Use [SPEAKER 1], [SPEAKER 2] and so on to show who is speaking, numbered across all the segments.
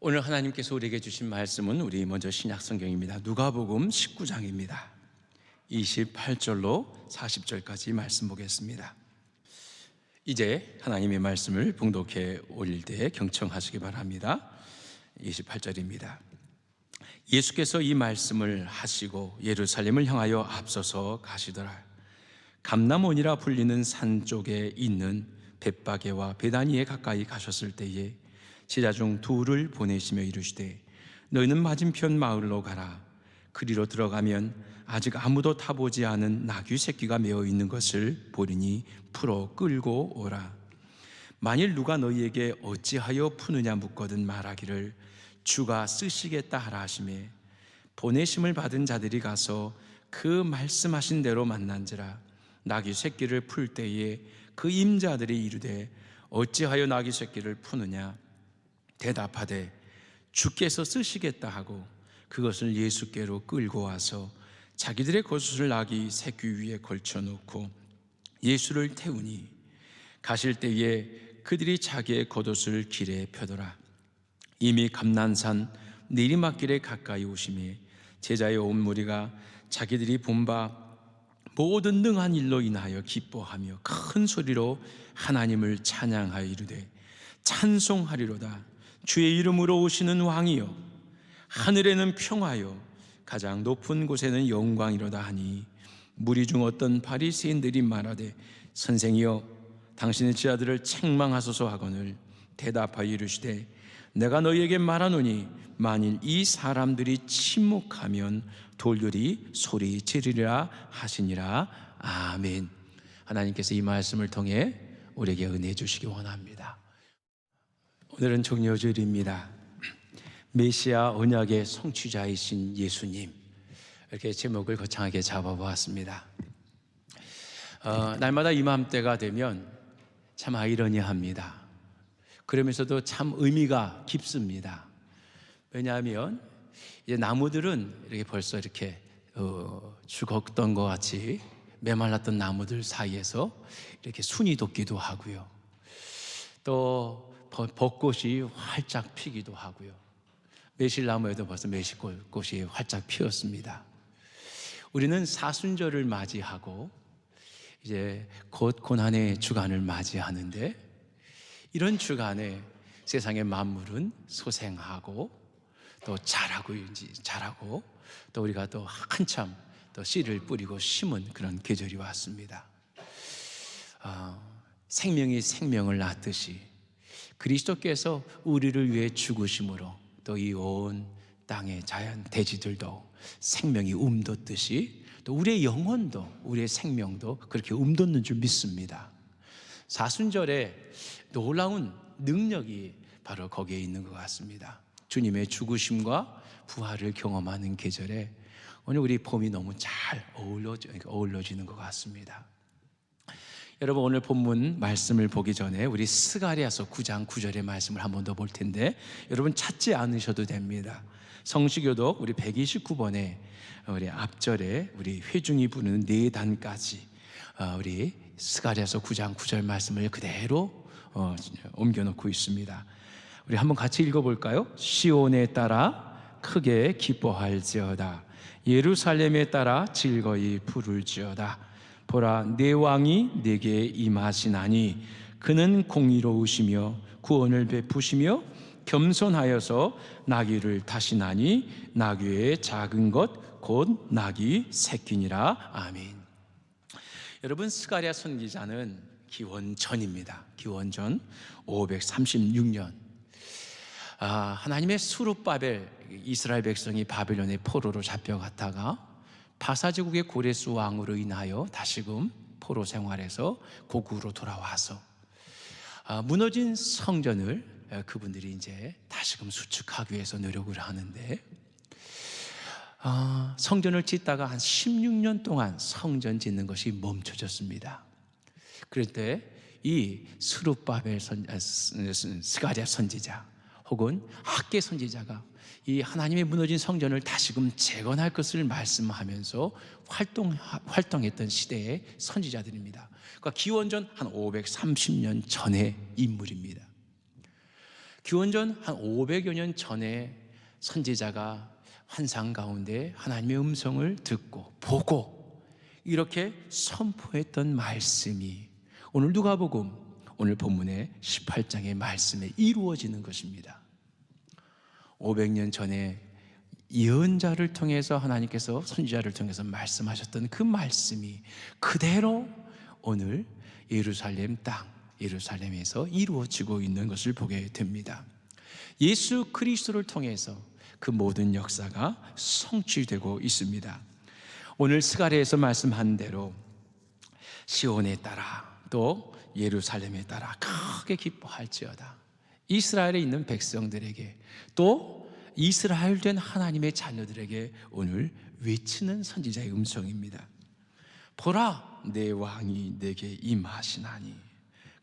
[SPEAKER 1] 오늘 하나님께서 우리에게 주신 말씀은 우리 먼저 신약 성경입니다. 누가복음 19장입니다. 28절로 40절까지 말씀 보겠습니다. 이제 하나님의 말씀을 봉독해 올릴 때 경청하시기 바랍니다. 28절입니다. 예수께서 이 말씀을 하시고 예루살렘을 향하여 앞서서 가시더라. 감람원이라 불리는 산 쪽에 있는 벳바게와 베다니에 가까이 가셨을 때에 제자 중 둘을 보내시며 이르시되 너희는 맞은편 마을로 가라. 그리로 들어가면 아직 아무도 타보지 않은 나귀 새끼가 메어 있는 것을 보리니 풀어 끌고 오라. 만일 누가 너희에게 어찌하여 푸느냐 묻거든 말하기를 주가 쓰시겠다 하라 하시매 보내심을 받은 자들이 가서 그 말씀하신 대로 만난지라. 나귀 새끼를 풀 때에 그 임자들이 이르되 어찌하여 나귀 새끼를 푸느냐 대답하되 주께서 쓰시겠다 하고 그것을 예수께로 끌고 와서 자기들의 겉옷을 나귀 새끼 위에 걸쳐놓고 예수를 태우니 가실 때에 그들이 자기의 겉옷을 길에 펴더라. 이미 감난산 내리막길에 가까이 오심에 제자의 온 무리가 자기들이 본 바 모든 능한 일로 인하여 기뻐하며 큰 소리로 하나님을 찬양하여 이르되 찬송하리로다. 주의 이름으로 오시는 왕이요 하늘에는 평화요 가장 높은 곳에는 영광이로다 하니 무리 중 어떤 바리새인들이 말하되 선생이여 당신의 제자들을 책망하소서 하거늘 대답하여 이르시되 내가 너희에게 말하노니 만일 이 사람들이 침묵하면 돌들이 소리 지르리라 하시니라. 아멘. 하나님께서 이 말씀을 통해 우리에게 은혜 주시기 원합니다. 오늘은 종려주일입니다. 메시아 언약의 성취자이신 예수님, 이렇게 제목을 거창하게 잡아보았습니다. 날마다 이맘때가 되면 참 아이러니합니다. 그러면서도 참 의미가 깊습니다. 왜냐하면 이제 나무들은 이렇게 벌써 이렇게 죽었던 것 같이 메말랐던 나무들 사이에서 이렇게 순이 돋기도 하고요. 또 벚꽃이 활짝 피기도 하고요. 매실나무에도 벌써 매실꽃이 활짝 피었습니다. 우리는 사순절을 맞이하고 이제 곧 고난의 주간을 맞이하는데 이런 주간에 세상의 만물은 소생하고 또 자라고 또 우리가 또 한참 또 씨를 뿌리고 심은 그런 계절이 왔습니다. 생명이 생명을 낳듯이 그리스도께서 우리를 위해 죽으심으로 또 이 온 땅의 자연 대지들도 생명이 움돋듯이 또 우리의 영혼도 우리의 생명도 그렇게 움돋는 줄 믿습니다. 사순절에 놀라운 능력이 바로 거기에 있는 것 같습니다. 주님의 죽으심과 부활을 경험하는 계절에 오늘 우리 봄이 너무 잘 어우러지는 것 같습니다. 여러분, 오늘 본문 말씀을 보기 전에 우리 스가랴서 9장 9절의 말씀을 한 번 더 볼 텐데 여러분 찾지 않으셔도 됩니다. 성시교독 우리 129번에 우리 앞절에 우리 회중이 부르는 네 단까지 우리 스가랴서 9장 9절 말씀을 그대로 옮겨놓고 있습니다. 우리 한번 같이 읽어볼까요? 시온에 따라 크게 기뻐할지어다. 예루살렘에 따라 즐거이 부를지어다. 보라, 내 왕이 내게 임하시나니 그는 공의로우시며 구원을 베푸시며 겸손하여서 나귀를 타시나니 나귀의 작은 것 곧 나귀 새끼니라. 아멘. 여러분, 스가랴 선지자는 기원전입니다. 기원전 536년 하나님의 수룹바벨, 이스라엘 백성이 바벨론의 포로로 잡혀갔다가 바사제국의 고레스 왕으로 인하여 다시금 포로 생활에서 고국으로 돌아와서 무너진 성전을 그분들이 이제 다시금 수축하기 위해서 노력을 하는데 성전을 짓다가 한 16년 동안 성전 짓는 것이 멈춰졌습니다. 그럴 때 이 스룹바벨 스가랴 선지자 혹은 학개 선지자가 이 하나님의 무너진 성전을 다시금 재건할 것을 말씀하면서 활동했던 시대의 선지자들입니다. 그러니까 기원전 한 530년 전의 인물입니다. 기원전 한 500여 년 전에 선지자가 환상 가운데 하나님의 음성을 듣고 보고 이렇게 선포했던 말씀이 오늘 누가복음 오늘 본문의 18장의 말씀에 이루어지는 것입니다. 500년 전에 예언자를 통해서 하나님께서 선지자를 통해서 말씀하셨던 그 말씀이 그대로 오늘 예루살렘 땅, 예루살렘에서 이루어지고 있는 것을 보게 됩니다. 예수 그리스도를 통해서 그 모든 역사가 성취되고 있습니다. 오늘 스가랴에서 말씀한 대로 시온에 따라 또 예루살렘에 따라 크게 기뻐할지어다. 이스라엘에 있는 백성들에게 또 이스라엘 된 하나님의 자녀들에게 오늘 외치는 선지자의 음성입니다. 보라, 내 왕이 내게 임하시나니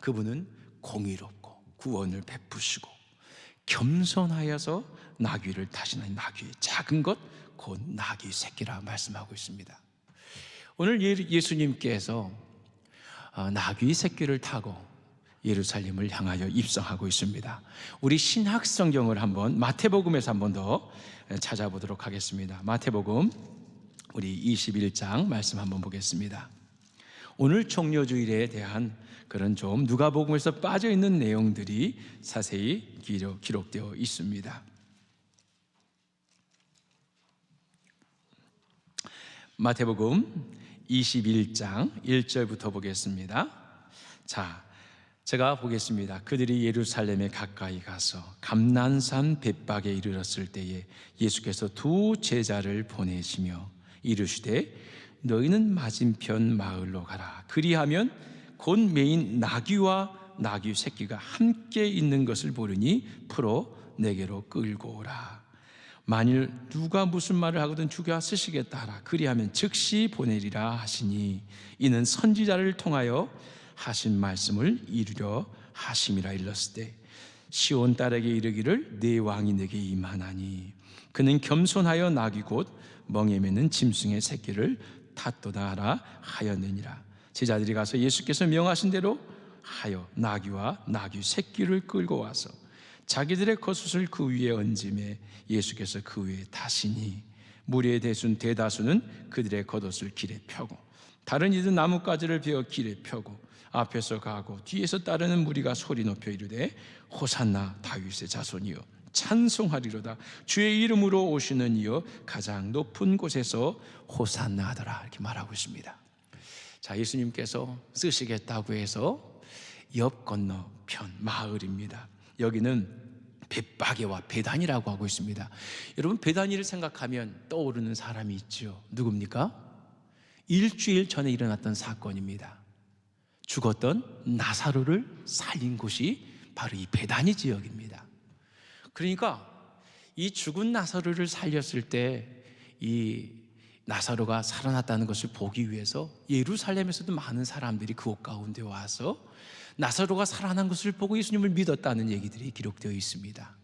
[SPEAKER 1] 그분은 공의롭고 구원을 베푸시고 겸손하여서 나귀를 타시나니 나귀의 작은 것 곧 나귀 새끼라 말씀하고 있습니다. 오늘 예수님께서 나귀 새끼를 타고 예루살렘을 향하여 입성하고 있습니다. 우리 신약 성경을 한번 마태복음에서 한번 더 찾아보도록 하겠습니다. 마태복음 우리 21장 말씀 한번 보겠습니다. 오늘 종려주일에 대한 그런 좀 누가복음에서 빠져있는 내용들이 자세히 기록되어 있습니다. 마태복음 21장 1절부터 보겠습니다. 자, 제가 보겠습니다. 그들이 예루살렘에 가까이 가서 감난산 벳박에 이르렀을 때에 예수께서 두 제자를 보내시며 이르시되 너희는 맞은편 마을로 가라. 그리하면 곧 메인 나귀와 나귀 새끼가 함께 있는 것을 보르니 풀어 내게로 끌고 오라. 만일 누가 무슨 말을 하거든 주가 쓰시겠다 하라. 그리하면 즉시 보내리라 하시니 이는 선지자를 통하여 하신 말씀을 이루려 하심이라. 일렀을 때 시온 딸에게 이르기를 내 왕이 내게 임하나니 그는 겸손하여 나귀 곧 멍에 매는 짐승의 새끼를 탔도다 하라 하였느니라. 제자들이 가서 예수께서 명하신 대로 하여 나귀와 나귀 새끼를 끌고 와서 자기들의 겉옷을 그 위에 얹음에 예수께서 그 위에 타시니 무리의 대다수는 그들의 겉옷을 길에 펴고 다른 이들은 나뭇가지를 베어 길에 펴고 앞에서 가고 뒤에서 따르는 무리가 소리 높여 이르되 호산나 다윗의 자손이여 찬송하리로다. 주의 이름으로 오시는 이여 가장 높은 곳에서 호산나 하더라. 이렇게 말하고 있습니다. 자, 예수님께서 쓰시겠다고 해서 옆 건너편 마을입니다. 여기는 벳바게와 베다니라고 하고 있습니다. 여러분, 베다니를 생각하면 떠오르는 사람이 있죠. 누굽니까? 일주일 전에 일어났던 사건입니다. 죽었던 나사로를 살린 곳이 바로 이 베다니 지역입니다. 그러니까 이 죽은 나사로를 살렸을 때 이 나사로가 살아났다는 것을 보기 위해서 예루살렘에서도 많은 사람들이 그곳 가운데 와서 나사로가 살아난 것을 보고 예수님을 믿었다는 얘기들이 기록되어 있습니다.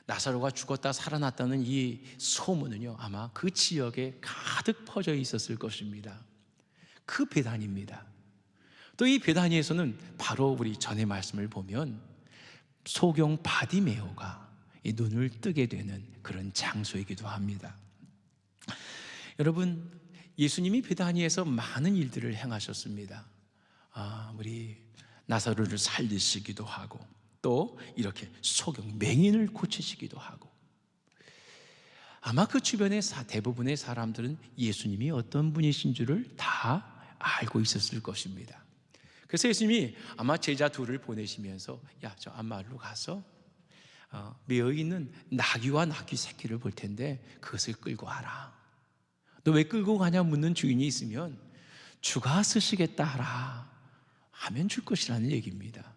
[SPEAKER 1] 나사로가 죽었다 살아났다는 이 소문은요, 아마 그 지역에 가득 퍼져 있었을 것입니다. 그 베다니입니다. 또 이 베다니에서는 바로 우리 전의 말씀을 보면 소경 바디메오가 이 눈을 뜨게 되는 그런 장소이기도 합니다. 여러분, 예수님이 베다니에서 많은 일들을 행하셨습니다. 우리 나사로를 살리시기도 하고 또 이렇게 소경 맹인을 고치시기도 하고 아마 그 주변의 대부분의 사람들은 예수님이 어떤 분이신 줄을 다 알고 있었을 것입니다. 그래서 예수님이 아마 제자 둘을 보내시면서 야, 저 앞마을로 가서 매어있는 나귀와 나귀 새끼를 볼 텐데 그것을 끌고 와라. 너 왜 끌고 가냐 묻는 주인이 있으면 주가 쓰시겠다 하라 하면 줄 것이라는 얘기입니다.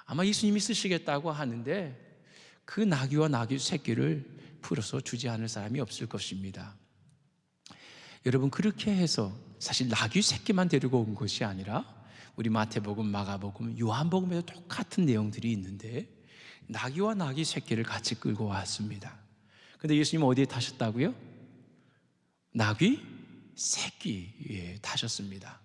[SPEAKER 1] 아마 예수님이 쓰시겠다고 하는데 그 나귀와 나귀 새끼를 풀어서 주지 않을 사람이 없을 것입니다. 여러분, 그렇게 해서 사실 나귀 새끼만 데리고 온 것이 아니라 우리 마태복음, 마가복음, 요한복음에도 똑같은 내용들이 있는데 나귀와 나귀 새끼를 같이 끌고 왔습니다. 그런데 예수님은 어디에 타셨다고요? 나귀 새끼 위에 타셨습니다.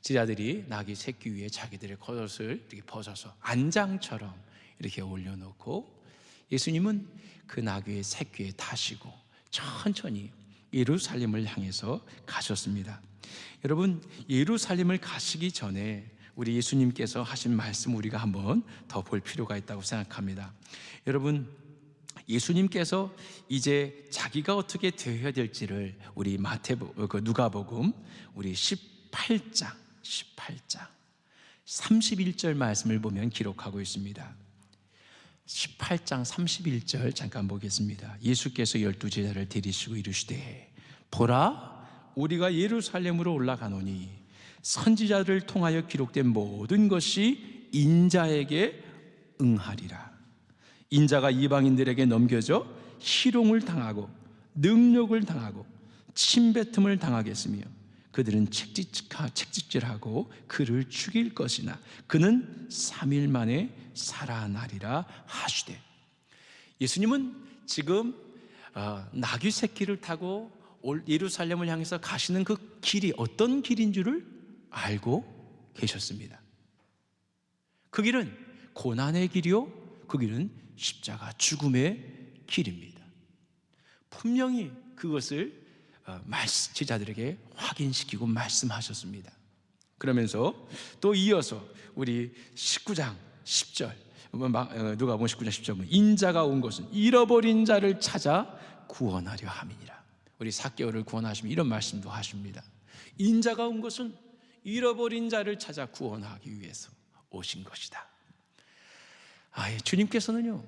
[SPEAKER 1] 제자들이 나귀 새끼 위에 자기들의 겉옷을 이렇게 벗어서 안장처럼 이렇게 올려놓고 예수님은 그 나귀의 새끼에 타시고 천천히 예루살렘을 향해서 가셨습니다. 여러분, 예루살렘을 가시기 전에 우리 예수님께서 하신 말씀 우리가 한번 더 볼 필요가 있다고 생각합니다. 여러분, 예수님께서 이제 자기가 어떻게 되어야 될지를 우리 누가복음 우리 18장 31절 말씀을 보면 기록하고 있습니다. 18장 31절 잠깐 보겠습니다. 예수께서 12제자를 데리시고 이르시되 보라, 우리가 예루살렘으로 올라가노니 선지자들을 통하여 기록된 모든 것이 인자에게 응하리라. 인자가 이방인들에게 넘겨져 희롱을 당하고 능력을 당하고 침뱉음을 당하겠으며 그들은 책짓질하고 그를 죽일 것이나 그는 3일 만에 살아나리라 하시되. 예수님은 지금 나귀 새끼를 타고 예루살렘을 향해서 가시는 그 길이 어떤 길인 줄을 알고 계셨습니다. 그 길은 고난의 길이요, 그 길은 십자가 죽음의 길입니다. 분명히 그것을 제자들에게 확인시키고 말씀하셨습니다. 그러면서 또 이어서 우리 19장 10절 누가복음 19장 10절 인자가 온 것은 잃어버린 자를 찾아 구원하려 함이니라. 우리 삭개오를 구원하시면 이런 말씀도 하십니다. 인자가 온 것은 잃어버린 자를 찾아 구원하기 위해서 오신 것이다. 주님께서는요,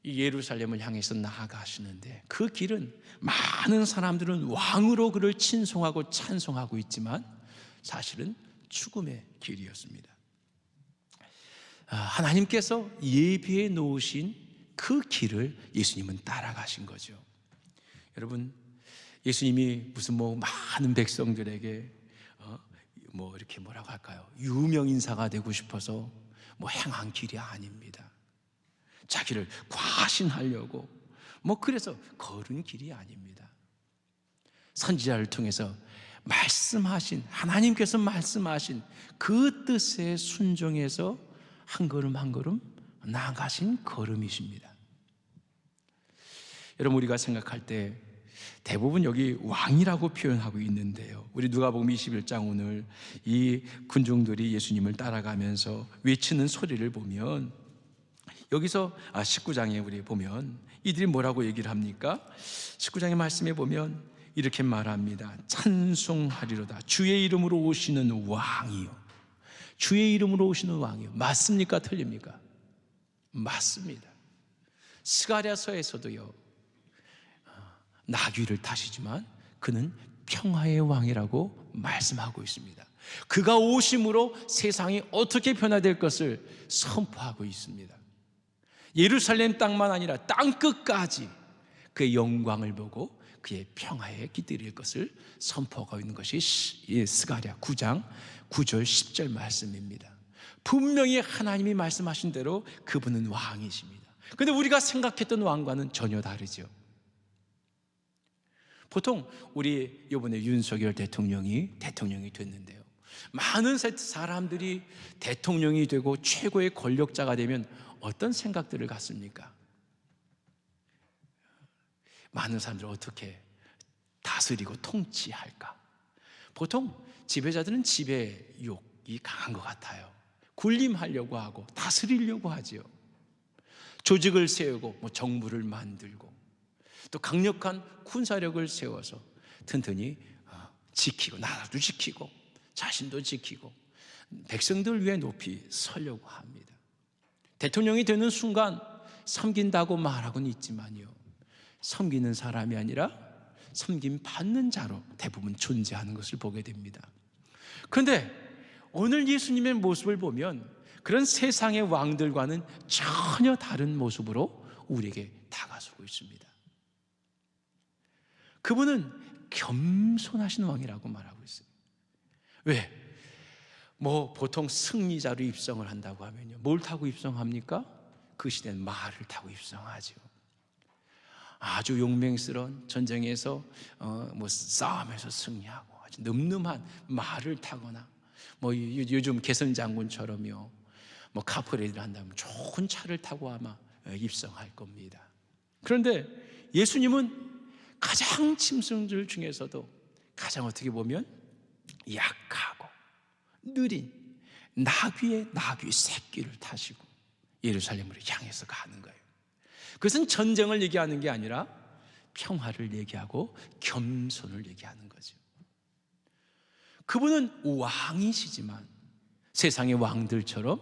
[SPEAKER 1] 이 예루살렘을 향해서 나아가시는데 그 길은 많은 사람들은 왕으로 그를 칭송하고 찬송하고 있지만 사실은 죽음의 길이었습니다. 하나님께서 예비해 놓으신 그 길을 예수님은 따라가신 거죠. 여러분, 예수님이 무슨 많은 백성들에게 이렇게 뭐라고 할까요? 유명 인사가 되고 싶어서 행한 길이 아닙니다. 자기를 과신하려고 그래서 걸은 길이 아닙니다. 선지자를 통해서 말씀하신, 하나님께서 말씀하신 그 뜻에 순종해서 한 걸음 한 걸음 나아가신 걸음이십니다. 여러분, 우리가 생각할 때 대부분 여기 왕이라고 표현하고 있는데요, 우리 누가복음 21장 오늘 이 군중들이 예수님을 따라가면서 외치는 소리를 보면 여기서 19장에 우리 보면 이들이 뭐라고 얘기를 합니까? 19장의 말씀에 보면 이렇게 말합니다. 찬송하리로다 주의 이름으로 오시는 왕이요. 주의 이름으로 오시는 왕이요. 맞습니까? 틀립니까? 맞습니다. 스가랴서에서도요, 나귀를 타시지만 그는 평화의 왕이라고 말씀하고 있습니다. 그가 오심으로 세상이 어떻게 변화될 것을 선포하고 있습니다. 예루살렘 땅만 아니라 땅 끝까지 그의 영광을 보고 그의 평화에 기들일 것을 선포하고 있는 것이 스가랴 9장 9절 10절 말씀입니다. 분명히 하나님이 말씀하신 대로 그분은 왕이십니다. 그런데 우리가 생각했던 왕과는 전혀 다르죠. 보통 우리 이번에 윤석열 대통령이 됐는데요, 많은 사람들이 대통령이 되고 최고의 권력자가 되면 어떤 생각들을 갖습니까? 많은 사람들을 어떻게 다스리고 통치할까? 보통 지배자들은 지배욕이 강한 것 같아요. 군림하려고 하고 다스리려고 하지요. 조직을 세우고 정부를 만들고 또 강력한 군사력을 세워서 튼튼히 지키고, 나라도 지키고 자신도 지키고 백성들 위해 높이 서려고 합니다. 대통령이 되는 순간 섬긴다고 말하고는 있지만요, 섬기는 사람이 아니라 섬김 받는 자로 대부분 존재하는 것을 보게 됩니다. 그런데 오늘 예수님의 모습을 보면 그런 세상의 왕들과는 전혀 다른 모습으로 우리에게 다가서고 있습니다. 그분은 겸손하신 왕이라고 말하고 있어요. 왜? 보통 승리자로 입성을 한다고 하면요, 뭘 타고 입성합니까? 그 시대는 말을 타고 입성하죠. 아주 용맹스러운 전쟁에서 싸움에서 승리하고 아주 늠름한 말을 타거나 요즘 개선장군처럼요, 뭐 카프레이드를 한다면 좋은 차를 타고 아마 입성할 겁니다. 그런데 예수님은 가장 짐승들 중에서도 가장 어떻게 보면 약하고 느린 나귀의 나귀 새끼를 타시고 예루살렘으로 향해서 가는 거예요. 그것은 전쟁을 얘기하는 게 아니라 평화를 얘기하고 겸손을 얘기하는 거죠. 그분은 왕이시지만 세상의 왕들처럼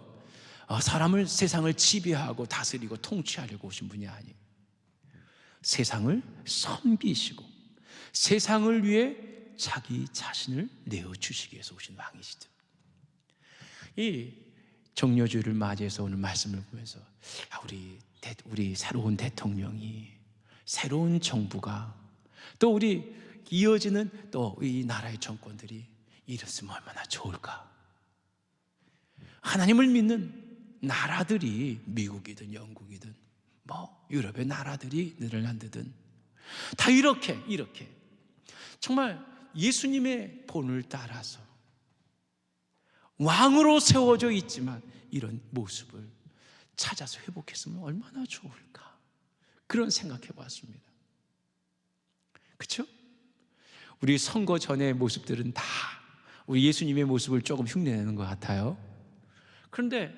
[SPEAKER 1] 세상을 지배하고 다스리고 통치하려고 오신 분이 아니에요. 세상을 섬기시고 세상을 위해 자기 자신을 내어주시기 위해서 오신 왕이시죠. 이 종려주의를 맞이해서 오늘 말씀을 보면서 우리 새로운 대통령이, 새로운 정부가, 또 우리 이어지는 또 이 나라의 정권들이 이랬으면 얼마나 좋을까. 하나님을 믿는 나라들이 미국이든 영국이든 뭐 유럽의 나라들이 네덜란드든 다 이렇게 정말 예수님의 본을 따라서 왕으로 세워져 있지만 이런 모습을 찾아서 회복했으면 얼마나 좋을까, 그런 생각해 봤습니다. 그렇죠? 우리 선거 전의 모습들은 다 우리 예수님의 모습을 조금 흉내내는 것 같아요. 그런데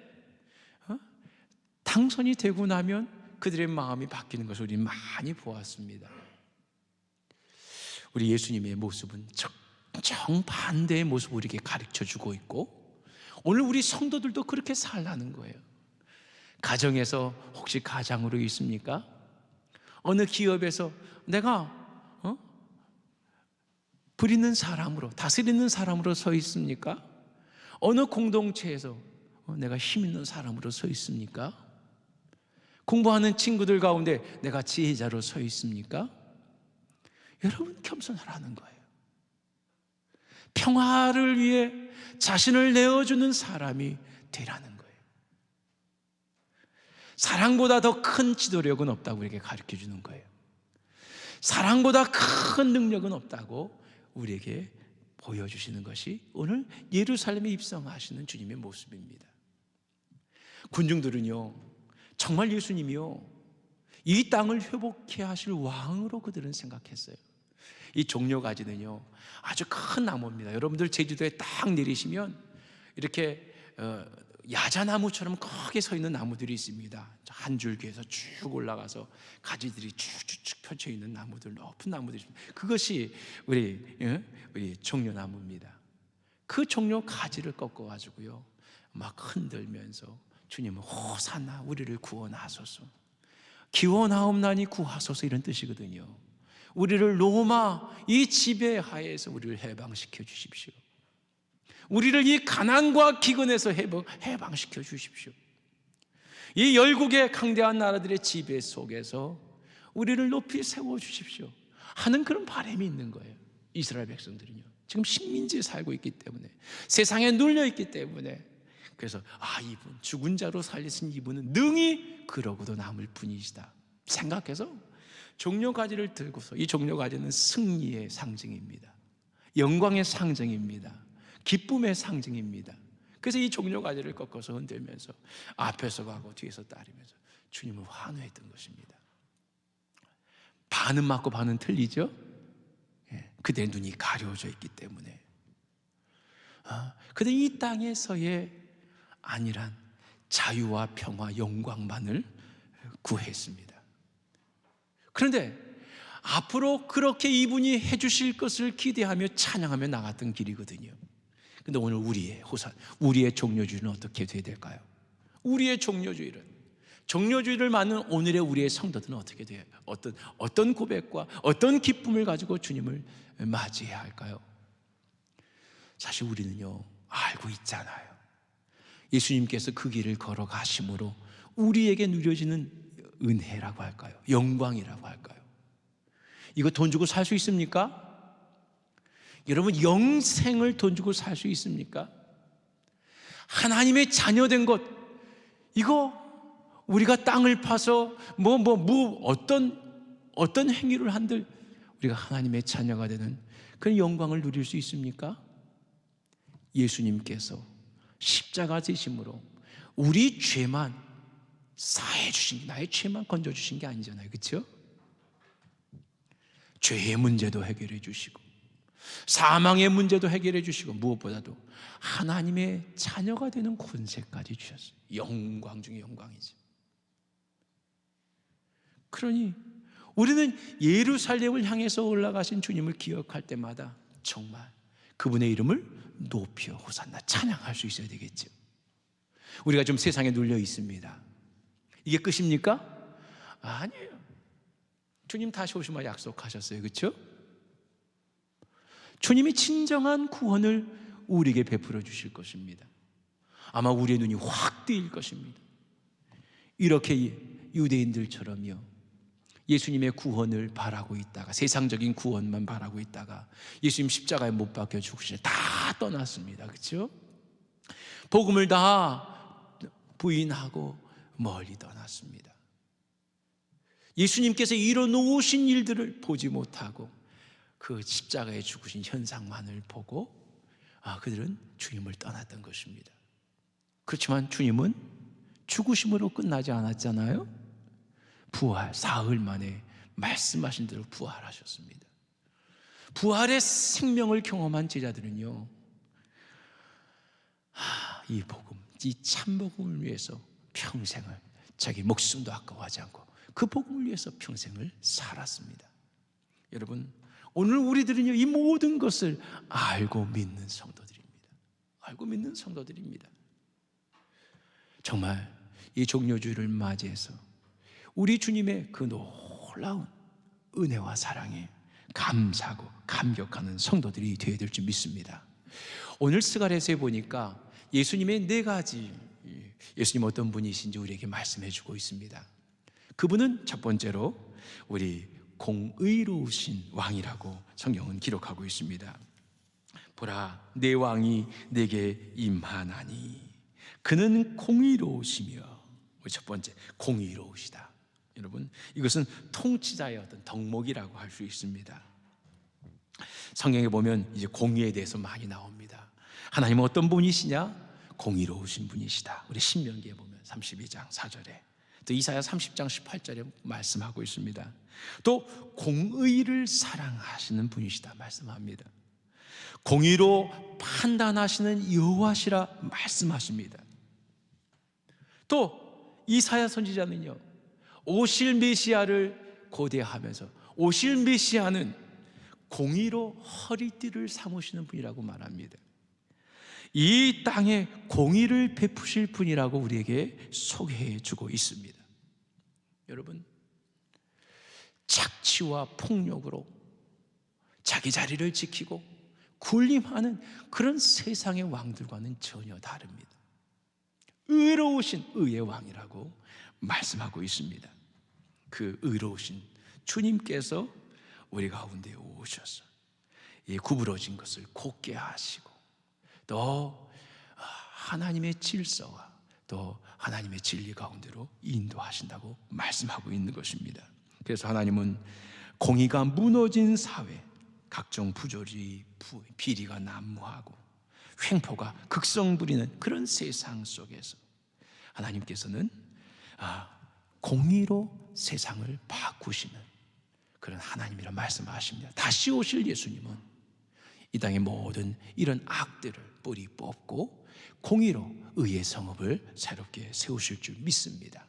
[SPEAKER 1] 당선이 되고 나면 그들의 마음이 바뀌는 것을 우리는 많이 보았습니다. 우리 예수님의 모습은 정반대의 모습을 우리에게 가르쳐주고 있고, 오늘 우리 성도들도 그렇게 살라는 거예요. 가정에서 혹시 가장으로 있습니까? 어느 기업에서 내가 부리는 사람으로, 다스리는 사람으로 서 있습니까? 어느 공동체에서 내가 힘 있는 사람으로 서 있습니까? 공부하는 친구들 가운데 내가 지혜자로 서 있습니까? 여러분, 겸손하라는 거예요. 평화를 위해 자신을 내어주는 사람이 되라는 거예요. 사랑보다 더 큰 지도력은 없다고 우리에게 가르쳐 주는 거예요. 사랑보다 큰 능력은 없다고 우리에게 보여주시는 것이 오늘 예루살렘에 입성하시는 주님의 모습입니다. 군중들은요, 정말 예수님이요, 이 땅을 회복해 하실 왕으로 그들은 생각했어요. 이 종려가지는요, 아주 큰 나무입니다. 여러분들 제주도에 딱 내리시면 이렇게 야자나무처럼 크게 서 있는 나무들이 있습니다. 한 줄기에서 쭉 올라가서 가지들이 쭉쭉 펼쳐 있는 나무들, 높은 나무들이 있습니다. 그것이 우리 종려나무입니다. 그 종려 가지를 꺾어 가지고요, 막 흔들면서 주님은 호산나 우리를 구원하소서, 기원하옵나니 구하소서, 이런 뜻이거든요. 우리를 로마 이 지배하에서 우리를 해방시켜 주십시오. 우리를 이 가난과 기근에서 해방시켜 주십시오. 이 열국의 강대한 나라들의 지배 속에서 우리를 높이 세워주십시오 하는 그런 바람이 있는 거예요. 이스라엘 백성들은요, 지금 식민지에 살고 있기 때문에, 세상에 눌려있기 때문에, 그래서 이분 죽은 자로 살리신 이분은 능히 그러고도 남을 뿐이시다 생각해서 종려가지를 들고서, 이 종려가지는 승리의 상징입니다. 영광의 상징입니다. 기쁨의 상징입니다. 그래서 이 종려가지를 꺾어서 흔들면서 앞에서 가고 뒤에서 따르면서 주님을 환호했던 것입니다. 반은 맞고 반은 틀리죠? 그들의 눈이 가려져 있기 때문에. 그런데 이 땅에서의 안일한 자유와 평화, 영광만을 구했습니다. 그런데 앞으로 그렇게 이분이 해주실 것을 기대하며 찬양하며 나갔던 길이거든요. 근데 오늘 우리의 종려주의는 어떻게 돼야 될까요? 우리의 종려주의를 맞는 오늘의 우리의 성도들은 어떻게 돼요? 어떤 고백과 어떤 기쁨을 가지고 주님을 맞이해야 할까요? 사실 우리는요, 알고 있잖아요. 예수님께서 그 길을 걸어가심으로 우리에게 누려지는 은혜라고 할까요? 영광이라고 할까요? 이거 돈 주고 살 수 있습니까? 여러분, 영생을 돈 주고 살 수 있습니까? 하나님의 자녀된 것, 이거 우리가 땅을 파서 어떤 행위를 한들 우리가 하나님의 자녀가 되는 그런 영광을 누릴 수 있습니까? 예수님께서 십자가 지심으로 우리 죄만 사해 주신, 나의 죄만 건져 주신 게 아니잖아요. 그렇죠? 죄의 문제도 해결해 주시고 사망의 문제도 해결해 주시고 무엇보다도 하나님의 자녀가 되는 권세까지 주셨어요. 영광 중에 영광이죠. 그러니 우리는 예루살렘을 향해서 올라가신 주님을 기억할 때마다 정말 그분의 이름을 높여 호산나 찬양할 수 있어야 되겠죠. 우리가 좀 세상에 눌려 있습니다. 이게 끝입니까? 아니에요. 주님 다시 오시면 약속하셨어요. 그렇죠? 주님이 진정한 구원을 우리에게 베풀어 주실 것입니다. 아마 우리의 눈이 확 뜨일 것입니다. 이렇게 유대인들처럼요, 예수님의 구원을 바라고 있다가, 세상적인 구원만 바라고 있다가 예수님 십자가에 못 박혀 죽으시니 다 떠났습니다. 그렇죠? 복음을 다 부인하고 멀리 떠났습니다. 예수님께서 이뤄놓으신 일들을 보지 못하고 그 십자가에 죽으신 현상만을 보고 그들은 주님을 떠났던 것입니다. 그렇지만 주님은 죽으심으로 끝나지 않았잖아요. 부활, 사흘 만에 말씀하신 대로 부활하셨습니다. 부활의 생명을 경험한 제자들은요, 이 복음, 이 참복음을 위해서 평생을, 자기 목숨도 아까워하지 않고 그 복음을 위해서 평생을 살았습니다. 여러분, 오늘 우리들은요, 이 모든 것을 알고 믿는 성도들입니다. 알고 믿는 성도들입니다. 정말 이 종료주일을 맞이해서 우리 주님의 그 놀라운 은혜와 사랑에 감사하고 감격하는 성도들이 되어야 될 줄 믿습니다. 오늘 스가랴서에 보니까 예수님의 4가지, 예수님 어떤 분이신지 우리에게 말씀해 주고 있습니다. 그분은 첫 번째로 우리 공의로우신 왕이라고 성경은 기록하고 있습니다. 보라, 내 왕이 내게 임하나니 그는 공의로우시며, 첫 번째, 공의로우시다. 여러분, 이것은 통치자의 어떤 덕목이라고 할 수 있습니다. 성경에 보면 이제 공의에 대해서 많이 나옵니다. 하나님은 어떤 분이시냐? 공의로우신 분이시다. 우리 신명기에 보면 32장 4절에, 또 이사야 30장 18절에 말씀하고 있습니다. 또 공의를 사랑하시는 분이시다 말씀합니다. 공의로 판단하시는 여호와시라 말씀하십니다. 또 이사야 선지자는요, 오실 메시아를 고대하면서 오실 메시아는 공의로 허리띠를 삼으시는 분이라고 말합니다. 이 땅에 공의를 베푸실 분이라고 우리에게 소개해 주고 있습니다. 여러분, 착취와 폭력으로 자기 자리를 지키고 군림하는 그런 세상의 왕들과는 전혀 다릅니다. 의로우신 의의 왕이라고 말씀하고 있습니다. 그 의로우신 주님께서 우리 가운데 오셔서 이 구부러진 것을 곧게 하시고, 또 하나님의 질서와 또 하나님의 진리 가운데로 인도하신다고 말씀하고 있는 것입니다. 그래서 하나님은 공의가 무너진 사회, 각종 부조리, 비리가 난무하고 횡포가 극성 부리는 그런 세상 속에서 하나님께서는 공의로 세상을 바꾸시는 그런 하나님이라 말씀하십니다. 다시 오실 예수님은 이 땅의 모든 이런 악들을 뿌리 뽑고 공의로 의의 성읍을 새롭게 세우실 줄 믿습니다.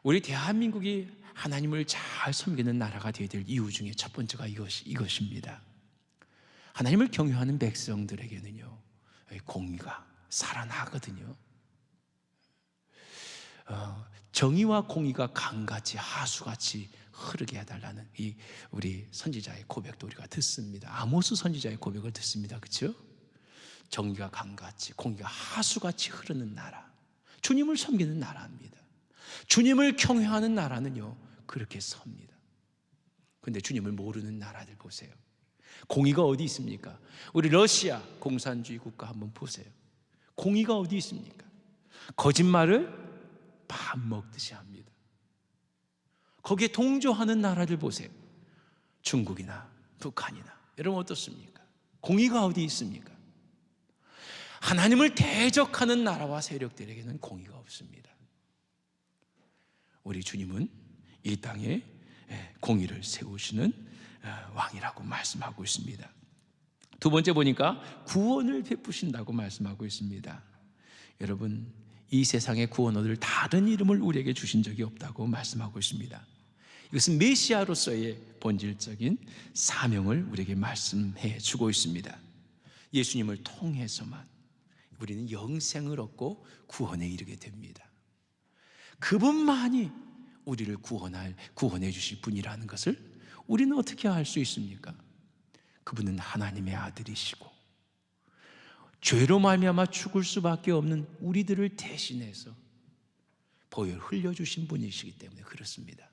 [SPEAKER 1] 우리 대한민국이 하나님을 잘 섬기는 나라가 되어야 될 이유 중에 첫 번째가 이것입니다. 하나님을 경외하는 백성들에게는요, 공의가 살아나거든요. 정의와 공의가 강같이 하수같이 흐르게 해달라는 이 우리 선지자의 고백도 우리가 듣습니다. 아모스 선지자의 고백을 듣습니다. 그렇죠? 정의가 강같이, 공의가 하수같이 흐르는 나라, 주님을 섬기는 나라입니다. 주님을 경외하는 나라는요, 그렇게 섭니다. 그런데 주님을 모르는 나라들 보세요. 공의가 어디 있습니까? 우리 러시아 공산주의 국가 한번 보세요. 공의가 어디 있습니까? 거짓말을 밥 먹듯이 합니다. 거기에 동조하는 나라들 보세요. 중국이나 북한이나. 여러분 어떻습니까? 공의가 어디 있습니까? 하나님을 대적하는 나라와 세력들에게는 공의가 없습니다. 우리 주님은 이 땅에 공의를 세우시는 왕이라고 말씀하고 있습니다. 두 번째 보니까 구원을 베푸신다고 말씀하고 있습니다. 여러분, 이 세상의 구원 얻을 다른 이름을 우리에게 주신 적이 없다고 말씀하고 있습니다. 이것은 메시아로서의 본질적인 사명을 우리에게 말씀해 주고 있습니다. 예수님을 통해서만 우리는 영생을 얻고 구원에 이르게 됩니다. 그분만이 우리를 구원해 주실 분이라는 것을 우리는 어떻게 알 수 있습니까? 그분은 하나님의 아들이시고 죄로 말미암아 죽을 수밖에 없는 우리들을 대신해서 보혈 흘려주신 분이시기 때문에 그렇습니다.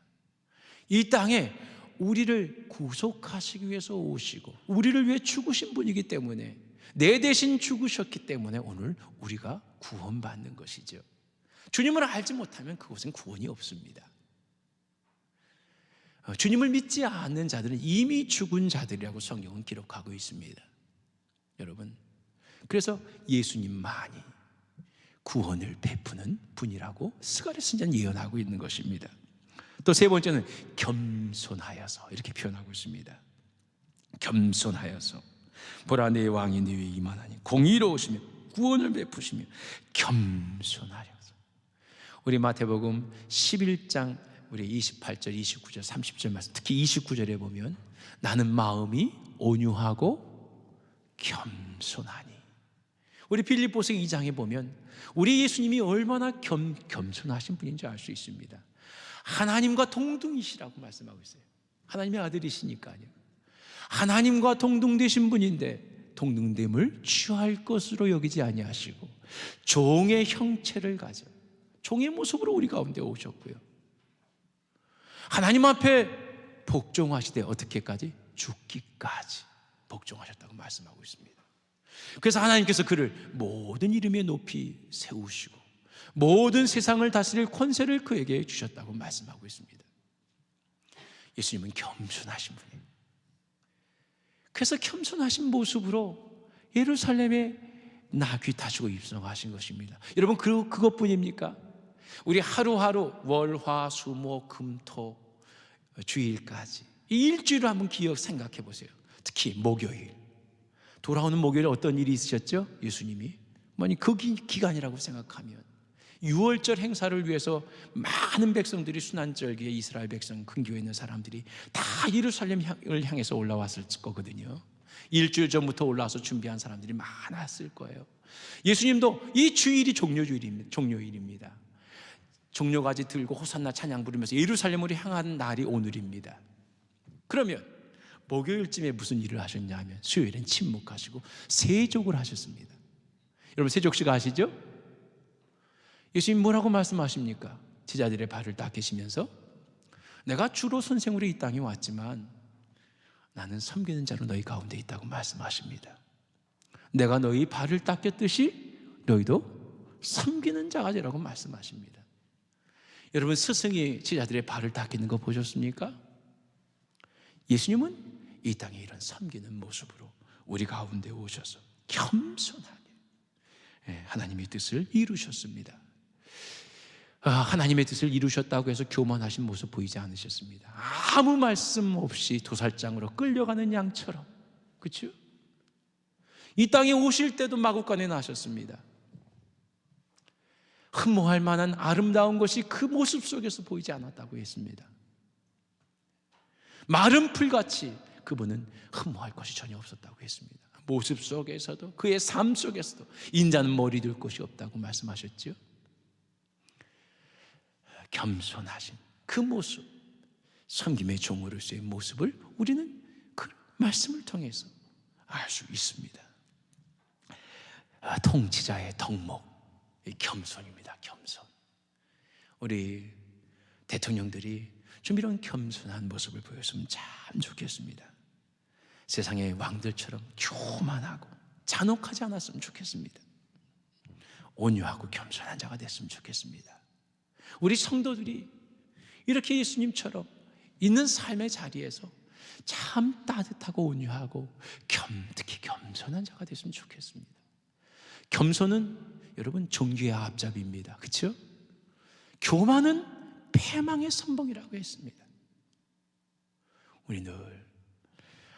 [SPEAKER 1] 이 땅에 우리를 구속하시기 위해서 오시고 우리를 위해 죽으신 분이기 때문에, 내 대신 죽으셨기 때문에 오늘 우리가 구원받는 것이죠. 주님을 알지 못하면 그곳은 구원이 없습니다. 주님을 믿지 않는 자들은 이미 죽은 자들이라고 성경은 기록하고 있습니다. 여러분, 그래서 예수님만이 구원을 베푸는 분이라고 스가랴 선지자는 예언하고 있는 것입니다. 또 세 번째는 겸손하여서, 이렇게 표현하고 있습니다. 겸손하여서 보라, 내 왕이 네 위에 임하나니 공의로우시며 구원을 베푸시며 겸손하여서. 우리 마태복음 11장 우리 28절, 29절, 30절 말씀, 특히 29절에 보면 나는 마음이 온유하고 겸손하니. 우리 빌립보서 2장에 보면 우리 예수님이 얼마나 겸손하신 분인지 알 수 있습니다. 하나님과 동등이시라고 말씀하고 있어요. 하나님의 아들이시니까요. 하나님과 동등되신 분인데 동등됨을 취할 것으로 여기지 아니하시고 종의 형체를 가져 종의 모습으로 우리 가운데 오셨고요. 하나님 앞에 복종하시되 어떻게까지? 죽기까지 복종하셨다고 말씀하고 있습니다. 그래서 하나님께서 그를 모든 이름에 높이 세우시고 모든 세상을 다스릴 권세를 그에게 주셨다고 말씀하고 있습니다. 예수님은 겸손하신 분이에요. 그래서 겸손하신 모습으로 예루살렘에 나귀 타시고 입성하신 것입니다. 여러분, 그것뿐입니까? 우리 하루하루 월화수목금토 주일까지 이 일주일을 한번 생각해 보세요. 특히 목요일, 돌아오는 목요일에 어떤 일이 있으셨죠? 예수님이 그 기간이라고 생각하면 6월절 행사를 위해서 많은 백성들이 순환절기에 이스라엘 백성, 근교에 있는 사람들이 다 예루살렘을 향해서 올라왔을 거거든요. 일주일 전부터 올라와서 준비한 사람들이 많았을 거예요. 예수님도 이 주일이 종료일입니다. 종려가지 들고 호산나 찬양 부르면서 예루살렘으로 향하는 날이 오늘입니다. 그러면 목요일쯤에 무슨 일을 하셨냐 하면 수요일엔 침묵하시고 세족을 하셨습니다. 여러분, 세족식 아시죠? 예수님 뭐라고 말씀하십니까? 제자들의 발을 닦으시면서 내가 주로 선생으로 이 땅에 왔지만 나는 섬기는 자로 너희 가운데 있다고 말씀하십니다. 내가 너희 발을 닦였듯이 너희도 섬기는 자가 되라고 말씀하십니다. 여러분, 스승이 제자들의 발을 닦이는 거 보셨습니까? 예수님은 이 땅에 이런 섬기는 모습으로 우리 가운데 오셔서 겸손하게 하나님의 뜻을 이루셨습니다. 하나님의 뜻을 이루셨다고 해서 교만하신 모습 보이지 않으셨습니다. 아무 말씀 없이 도살장으로 끌려가는 양처럼, 그렇죠? 이 땅에 오실 때도 마구간에 나셨습니다. 흠모할 만한 아름다운 것이 그 모습 속에서 보이지 않았다고 했습니다. 마른 풀같이 그분은 흠모할 것이 전혀 없었다고 했습니다. 모습 속에서도, 그의 삶 속에서도 인자는 머리 둘 곳이 없다고 말씀하셨죠. 겸손하신 그 모습, 섬김의 종으로서의 모습을 우리는 그 말씀을 통해서 알 수 있습니다. 통치자의 덕목, 겸손입니다. 겸손. 우리 대통령들이 좀 이런 겸손한 모습을 보였으면 참 좋겠습니다. 세상의 왕들처럼 교만하고 잔혹하지 않았으면 좋겠습니다. 온유하고 겸손한 자가 됐으면 좋겠습니다. 우리 성도들이 이렇게 예수님처럼 있는 삶의 자리에서 참 따뜻하고 온유하고 특히 겸손한 자가 됐으면 좋겠습니다. 겸손은 여러분 종교의 앞잡이입니다. 그렇죠? 교만은 패망의 선봉이라고 했습니다. 우리 늘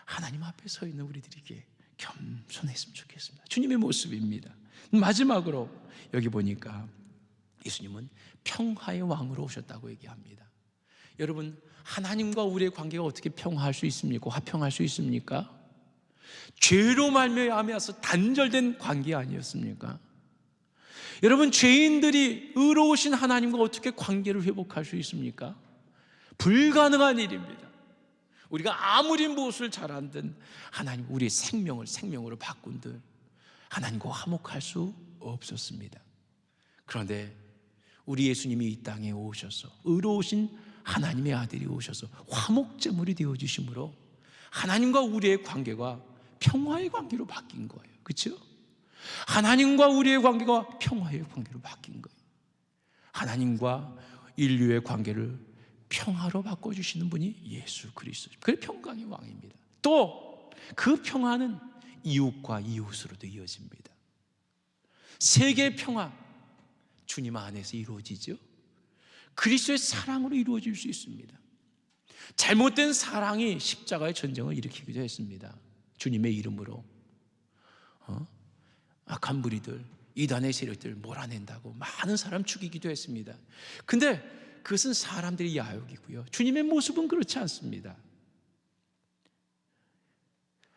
[SPEAKER 1] 하나님 앞에 서 있는 우리들에게 겸손했으면 좋겠습니다. 주님의 모습입니다. 마지막으로 여기 보니까 예수님은 평화의 왕으로 오셨다고 얘기합니다. 여러분, 하나님과 우리의 관계가 어떻게 평화할 수 있습니까? 화평할 수 있습니까? 죄로 말미암아서 단절된 관계 아니었습니까? 여러분, 죄인들이 의로우신 하나님과 어떻게 관계를 회복할 수 있습니까? 불가능한 일입니다. 우리가 아무리 무엇을 잘한든 하나님 우리의 생명으로 바꾼들 하나님과 화목할 수 없었습니다. 그런데 우리 예수님이 이 땅에 오셔서 의로우신 하나님의 아들이 오셔서 화목제물이 되어주심으로 하나님과 우리의 관계가 평화의 관계로 바뀐 거예요. 그렇죠? 하나님과 우리의 관계가 평화의 관계로 바뀐 거예요. 하나님과 인류의 관계를 평화로 바꿔주시는 분이 예수 그리스도. 그게 평강의 왕입니다. 또 그 평화는 이웃과 이웃으로도 이어집니다. 세계의 평화, 주님 안에서 이루어지죠. 그리스도의 사랑으로 이루어질 수 있습니다. 잘못된 사랑이 십자가의 전쟁을 일으키기도 했습니다. 주님의 이름으로 악한 무리들, 이단의 세력들 몰아낸다고 많은 사람 죽이기도 했습니다. 근데 그것은 사람들의 야욕이고요, 주님의 모습은 그렇지 않습니다.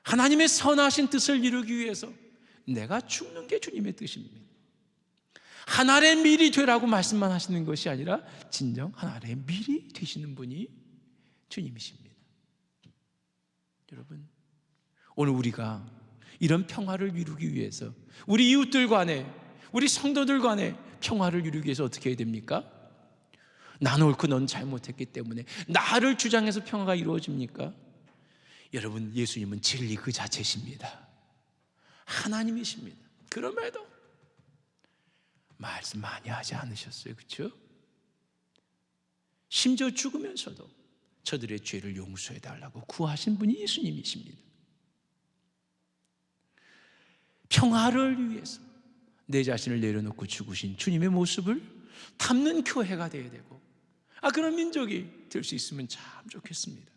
[SPEAKER 1] 하나님의 선하신 뜻을 이루기 위해서 내가 죽는 게 주님의 뜻입니다. 하나의 밀이 되라고 말씀만 하시는 것이 아니라 진정 하나의 밀이 되시는 분이 주님이십니다. 여러분, 오늘 우리가 이런 평화를 이루기 위해서 우리 이웃들 간에, 우리 성도들 간에 평화를 이루기 위해서 어떻게 해야 됩니까? 난 옳고 넌 잘못했기 때문에 나를 주장해서 평화가 이루어집니까? 여러분, 예수님은 진리 그 자체십니다. 하나님이십니다. 그럼에도 말씀 많이 하지 않으셨어요. 그렇죠? 심지어 죽으면서도 저들의 죄를 용서해 달라고 구하신 분이 예수님이십니다. 평화를 위해서 내 자신을 내려놓고 죽으신 주님의 모습을 담는 교회가 되어야 되고, 그런 민족이 될 수 있으면 참 좋겠습니다.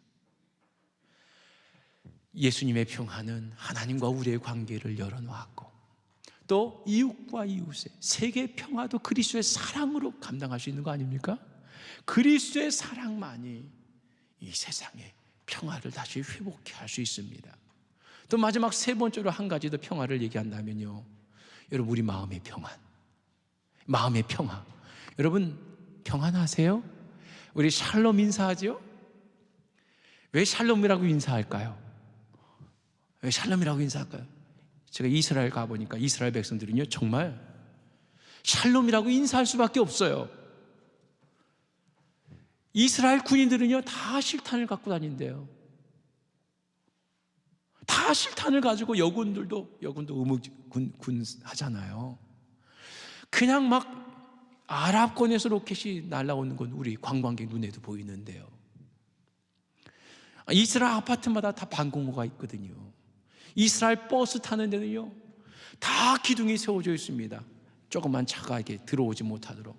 [SPEAKER 1] 예수님의 평화는 하나님과 우리의 관계를 열어놓았고, 또 이웃과 이웃의 세계의 평화도 그리스도의 사랑으로 감당할 수 있는 거 아닙니까? 그리스도의 사랑만이 이 세상의 평화를 다시 회복해 할 수 있습니다. 또 마지막 세 번째로 한 가지 더 평화를 얘기한다면요, 여러분, 우리 마음의 평안. 마음의 평화. 여러분, 평안하세요? 우리 샬롬 인사하죠? 왜 샬롬이라고 인사할까요? 왜 샬롬이라고 인사할까요? 제가 이스라엘 가보니까 이스라엘 백성들은요, 정말 샬롬이라고 인사할 수밖에 없어요. 이스라엘 군인들은요, 다 실탄을 갖고 다닌대요. 다 실탄을 가지고 여군도 의무군 하잖아요. 그냥 막 아랍권에서 로켓이 날아오는 건 우리 관광객 눈에도 보이는데요, 이스라엘 아파트마다 다 방공호가 있거든요. 이스라엘 버스 타는 데는요, 다 기둥이 세워져 있습니다. 조그만 차가 이렇게 들어오지 못하도록.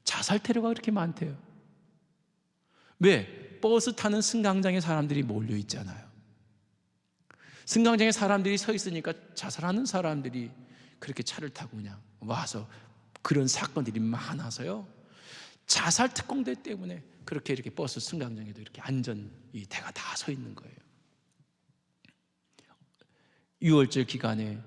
[SPEAKER 1] 자살 테러가 그렇게 많대요. 왜? 버스 타는 승강장에 사람들이 몰려 있잖아요. 승강장에 사람들이 서 있으니까 자살하는 사람들이 그렇게 차를 타고 그냥 와서 그런 사건들이 많아서요, 자살 특공대 때문에 그렇게 이렇게 버스 승강장에도 이렇게 안전 이 대가 다 서 있는 거예요. 6월절 기간에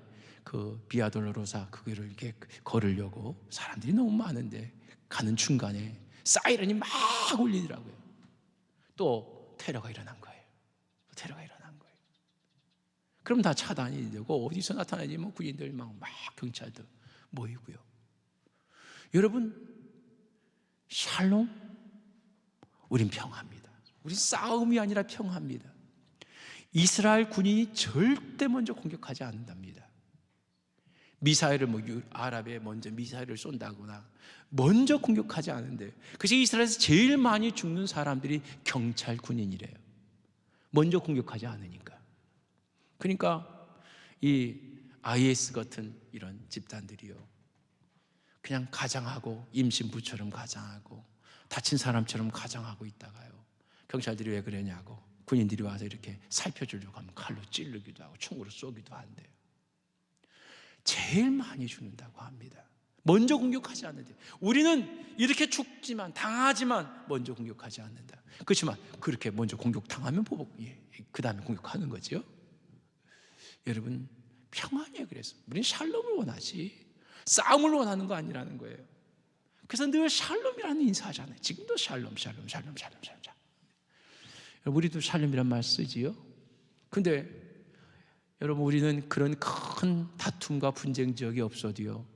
[SPEAKER 1] 그 비아돌로로사 그거를 이렇게 걸으려고 사람들이 너무 많은데 가는 중간에 사이렌이 막 울리더라고요. 또 테러가 일어난 거예요. 그럼 다 차단이 되고 어디서 나타나지 뭐 군인들 막 경찰들 모이고요. 여러분, 샬롬, 우린 평화입니다. 우린 싸움이 아니라 평화입니다. 이스라엘 군인이 절대 먼저 공격하지 않는답니다. 미사일을 아랍에 먼저 미사일을 쏜다거나 먼저 공격하지 않는데, 그래서 이스라엘에서 제일 많이 죽는 사람들이 경찰 군인이래요. 먼저 공격하지 않으니까. 그러니까 이 IS 같은 이런 집단들이요, 그냥 가장하고 임신부처럼 가장하고 다친 사람처럼 가장하고 있다가요, 경찰들이 왜 그러냐고 군인들이 와서 이렇게 살펴주려고 하면 칼로 찌르기도 하고 총으로 쏘기도 한대요. 제일 많이 죽는다고 합니다. 먼저 공격하지 않는데, 우리는 이렇게 죽지만, 당하지만 먼저 공격하지 않는다. 그렇지만 그렇게 먼저 공격당하면 그 다음에 공격하는 거죠. 여러분, 평안이에요. 그래서 우리는 샬롬을 원하지 싸움을 원하는 거 아니라는 거예요. 그래서 늘 샬롬이라는 인사하잖아요. 지금도 샬롬. 우리도 샬롬이란 말 쓰지요. 근데 여러분, 우리는 그런 큰 다툼과 분쟁 지역이 없어도요,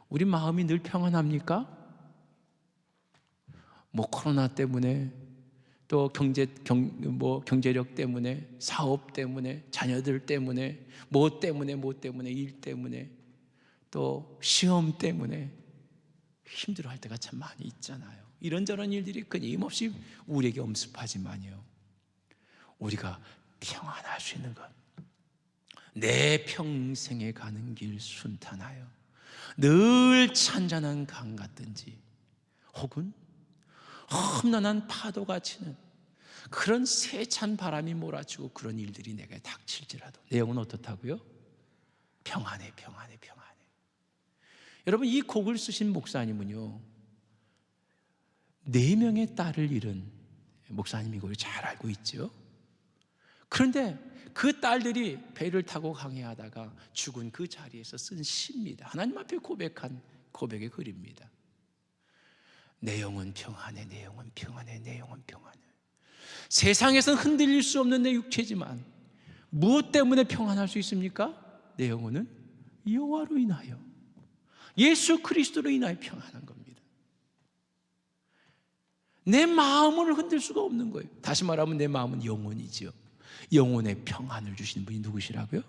[SPEAKER 1] 우리 마음이 늘 평안합니까? 뭐 코로나 때문에, 또 경제력 때문에, 사업 때문에, 자녀들 때문에, 뭐 때문에, 일 때문에, 또 시험 때문에 힘들어할 때가 참 많이 있잖아요. 이런저런 일들이 끊임없이 우리에게 엄습하지만요, 우리가 평안할 수 있는 것, 내 평생에 가는 길 순탄하여 늘 찬잔한 강 같든지, 혹은 험난한 파도가 치는 그런 세찬 바람이 몰아치고 그런 일들이 내게 닥칠지라도 내 영은 어떻다고요? 평안해. 여러분, 이 곡을 쓰신 목사님은요, 4명의 딸을 잃은 목사님이고 잘 알고 있죠. 그런데 그 딸들이 배를 타고 항해하다가 죽은 그 자리에서 쓴 시입니다. 하나님 앞에 고백한 고백의 글입니다. 내 영은 평안해, 내 영은 평안해, 내 영은 평안해. 세상에서는 흔들릴 수 없는 내 육체지만 무엇 때문에 평안할 수 있습니까? 내 영혼은 여호와로 인하여, 예수 그리스도로 인하여 평안한 겁니다. 내 마음을 흔들 수가 없는 거예요. 다시 말하면 내 마음은 영혼이지요. 영혼의 평안을 주시는 분이 누구시라고요?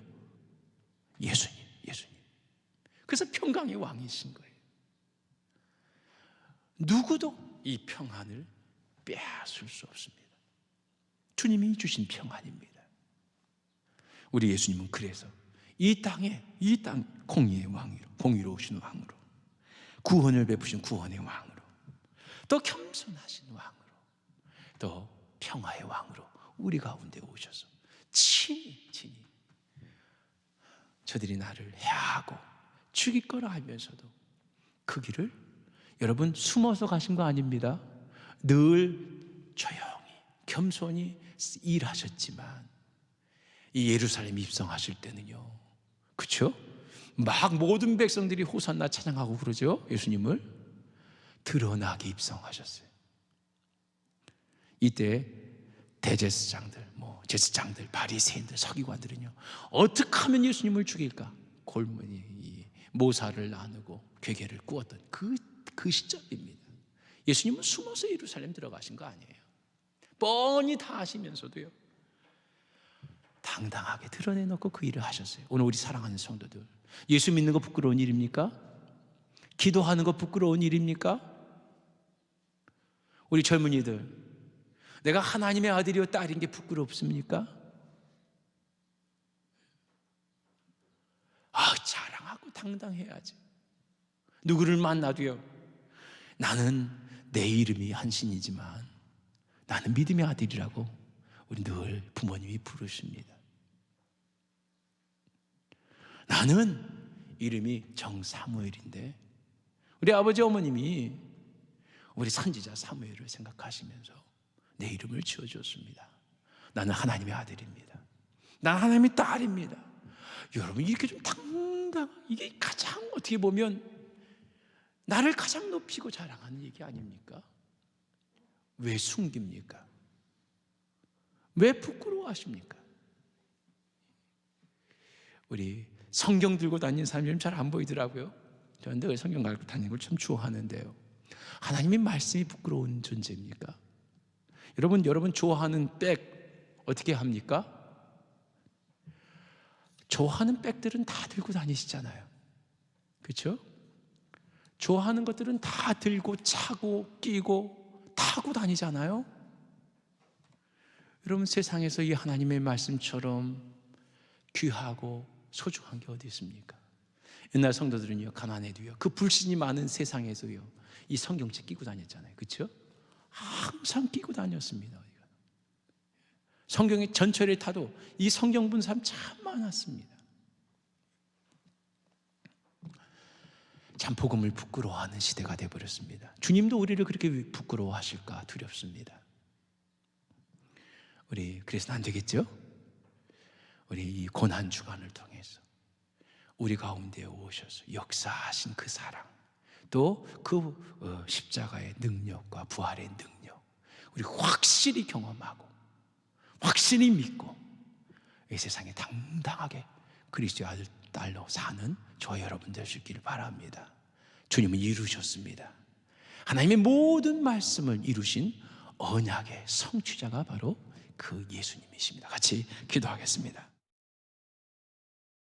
[SPEAKER 1] 예수님. 그래서 평강의 왕이신 거예요. 누구도 이 평안을 빼앗을 수 없습니다. 주님이 주신 평안입니다. 우리 예수님은 그래서 이 땅 공의의 왕으로, 공의로우신 왕으로, 구원을 베푸신 구원의 왕으로, 또 겸손하신 왕으로, 또 평화의 왕으로 우리 가운데 오셔서 친히 저들이 나를 해하고 죽일 거라 하면서도 그 길을, 여러분, 숨어서 가신 거 아닙니다. 늘 조용히 겸손히 일하셨지만 이 예루살렘 입성하실 때는요, 그렇죠? 막 모든 백성들이 호산나 찬양하고 그러죠. 예수님을 드러나게 입성하셨어요. 이때 대제사장들, 제사장들, 바리새인들, 서기관들은요, 어떻게 하면 예수님을 죽일까 골문이 모사를 나누고 괴계를 꾸었던 그 시점입니다. 예수님은 숨어서 예루살렘 들어가신 거 아니에요. 뻔히 다 아시면서도요, 당당하게 드러내놓고 그 일을 하셨어요. 오늘 우리 사랑하는 성도들, 예수 믿는 거 부끄러운 일입니까? 기도하는 거 부끄러운 일입니까? 우리 젊은이들, 내가 하나님의 아들이요 딸인 게 부끄럽습니까? 자랑하고 당당해야지. 누구를 만나도요, 나는 내 이름이 한신이지만 나는 믿음의 아들이라고 우리 늘 부모님이 부르십니다. 나는 이름이 정사무엘인데 우리 아버지 어머님이 우리 선지자 사무엘을 생각하시면서 내 이름을 지어주었습니다. 나는 하나님의 아들입니다. 나는 하나님의 딸입니다. 여러분, 이렇게 좀 이게 가장 어떻게 보면 나를 가장 높이고 자랑하는 얘기 아닙니까? 왜 숨깁니까? 왜 부끄러워하십니까? 우리 성경 들고 다니는 사람이 잘 안 보이더라고요. 저는 늘 성경 갖고 다니는 걸 참 좋아하는데요, 하나님의 말씀이 부끄러운 존재입니까? 여러분 좋아하는 백 어떻게 합니까? 좋아하는 백들은 다 들고 다니시잖아요. 그렇죠? 좋아하는 것들은 다 들고 차고 끼고 타고 다니잖아요. 여러분, 세상에서 이 하나님의 말씀처럼 귀하고 소중한 게 어디 있습니까? 옛날 성도들은요, 가난해도요, 그 불신이 많은 세상에서요, 이 성경책 끼고 다녔잖아요. 그렇죠? 항상 끼고 다녔습니다. 성경의 전철을 타도 이 성경 본 사람 참 많았습니다. 참 복음을 부끄러워하는 시대가 되어버렸습니다. 주님도 우리를 그렇게 부끄러워하실까 두렵습니다. 우리 그래서는 안 되겠죠? 우리 이 고난 주간을 통해서 우리 가운데 오셔서 역사하신 그 사랑, 또 그 십자가의 능력과 부활의 능력, 우리 확실히 경험하고 확실히 믿고 이 세상에 당당하게 그리스도의 아들 딸로 사는 저와 여러분 되시길 바랍니다. 주님은 이루셨습니다. 하나님의 모든 말씀을 이루신 언약의 성취자가 바로 그 예수님이십니다. 같이 기도하겠습니다.